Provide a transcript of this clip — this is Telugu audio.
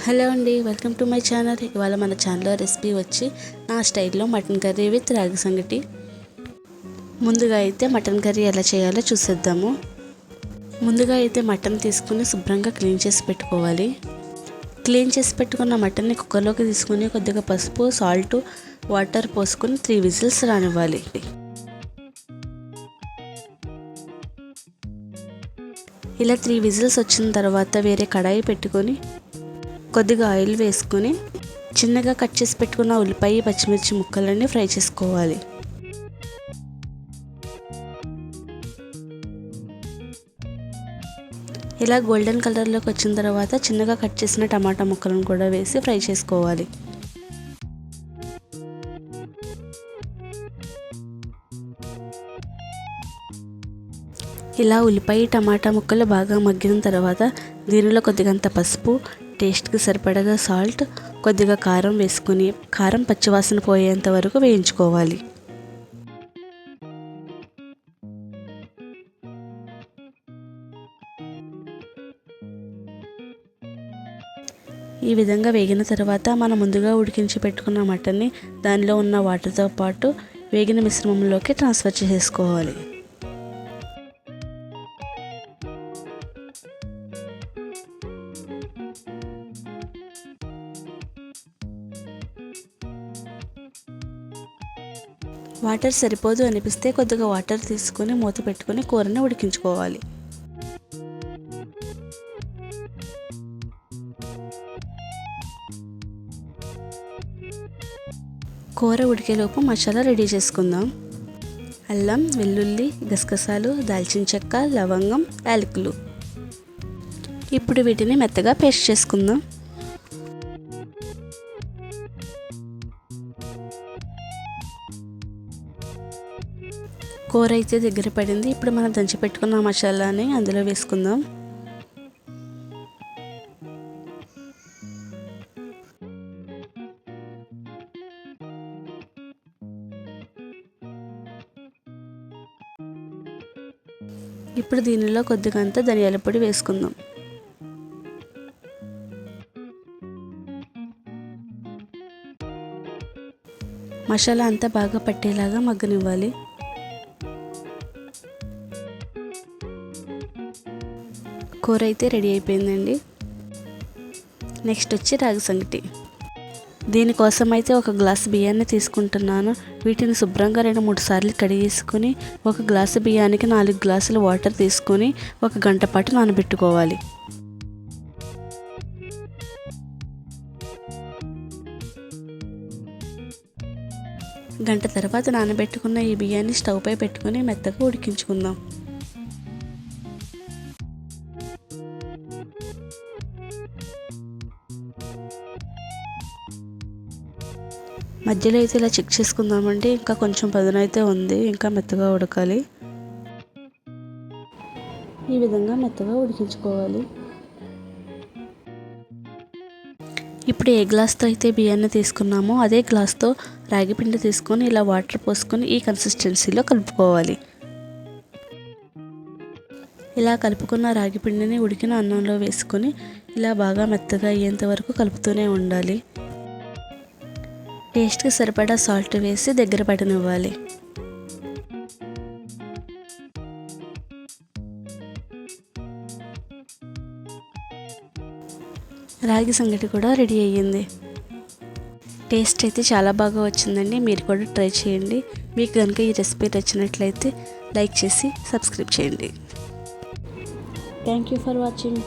హలో అండి, వెల్కమ్ టు మై ఛానల్. ఇవాళ మన ఛానల్లో రెసిపీ వచ్చి నా స్టైల్లో మటన్ కర్రీ విత్ రాగి సంగటి. ముందుగా అయితే మటన్ కర్రీ ఎలా చేయాలో చూసేద్దాము. ముందుగా అయితే మటన్ తీసుకుని శుభ్రంగా క్లీన్ చేసి పెట్టుకోవాలి. క్లీన్ చేసి పెట్టుకున్న మటన్ని కుక్కర్లోకి తీసుకుని కొద్దిగా పసుపు, సాల్ట్, వాటర్ పోసుకొని 3 విజిల్స్ రానివ్వాలి. ఇలా 3 విజిల్స్ వచ్చిన తర్వాత వేరే కడాయి పెట్టుకొని కొద్దిగా ఆయిల్ వేసుకొని చిన్నగా కట్ చేసి పెట్టుకున్న ఉల్లిపాయ, పచ్చిమిర్చి ముక్కలన్నీ ఫ్రై చేసుకోవాలి. ఇలా గోల్డెన్ కలర్లోకి వచ్చిన తర్వాత చిన్నగా కట్ చేసిన టమాటా ముక్కలను కూడా వేసి ఫ్రై చేసుకోవాలి. ఇలా ఉల్లిపాయ, టమాటా ముక్కలు బాగా మగ్గిన తర్వాత దీనిలో కొద్దిగంత పసుపు, టేస్ట్కి సరిపడగా సాల్ట్, కొద్దిగా కారం వేసుకుని కారం పచ్చివాసన పోయేంత వరకు వేయించుకోవాలి. ఈ విధంగా వేగిన తర్వాత మనం ముందుగా ఉడికించి పెట్టుకున్న మటన్ని దానిలో ఉన్న వాటర్తో పాటు వేగిన మిశ్రమంలోకి ట్రాన్స్ఫర్ చేసుకోవాలి. వాటర్ సరిపోదు అనిపిస్తే కొద్దిగా వాటర్ తీసుకొని మూత పెట్టుకొని కూరని ఉడికించుకోవాలి. కూర ఉడికేలోపు మసాలా రెడీ చేసుకుందాం. అల్లం, వెల్లుల్లి, గసగసాలు, దాల్చిన చెక్క, లవంగం, యాలకులు. ఇప్పుడు వీటిని మెత్తగా పేస్ట్ చేసుకుందాం. కూర అయితే దగ్గర పడింది. ఇప్పుడు మనం దంచి పెట్టుకున్న మసాలాని అందులో వేసుకుందాం. ఇప్పుడు దీనిలో కొద్దిగంత ధనియాల పొడి వేసుకుందాం. మసాలా అంతా బాగా పట్టేలాగా మగ్గనివ్వాలి. కూర అయితే రెడీ అయిపోయిందండి. నెక్స్ట్ వచ్చి రాగి సంగటి. దీనికోసం అయితే 1 గ్లాసు బియ్యాన్ని తీసుకుంటున్నాను. వీటిని శుభ్రంగా 2-3 సార్లు కడిగేసుకొని 1 గ్లాసు బియ్యానికి 4 గ్లాసులు వాటర్ తీసుకొని 1 గంట పాటు నానబెట్టుకోవాలి. గంట తర్వాత నానబెట్టుకున్న ఈ బియ్యాన్ని స్టవ్ పై పెట్టుకొని మెత్తగా ఉడికించుకుందాం. మధ్యలో అయితే ఇలా చెక్ చేసుకుందామంటే ఇంకా కొంచెం పదునైతే ఉంది, ఇంకా మెత్తగా ఉడకాలి. ఈ విధంగా మెత్తగా ఉడికించుకోవాలి. ఇప్పుడు ఏ గ్లాస్తో అయితే బియ్యాన్ని తీసుకున్నామో అదే గ్లాస్తో రాగి పిండి తీసుకొని ఇలా వాటర్ పోసుకొని ఈ కన్సిస్టెన్సీలో కలుపుకోవాలి. ఇలా కలుపుకున్న రాగి పిండిని ఉడికిన అన్నంలో వేసుకొని ఇలా బాగా మెత్తగా అయ్యేంత వరకు కలుపుతూనే ఉండాలి. టేస్ట్కి సరిపడా సాల్ట్ వేసి దగ్గర పడనివ్వాలి. రాగి సంగటి కూడా రెడీ అయ్యింది. టేస్ట్ అయితే చాలా బాగా వచ్చిందండి. మీరు కూడా ట్రై చేయండి. మీకు కనుక ఈ రెసిపీ నచ్చినట్లయితే లైక్ చేసి సబ్స్క్రైబ్ చేయండి. Thank you for watching.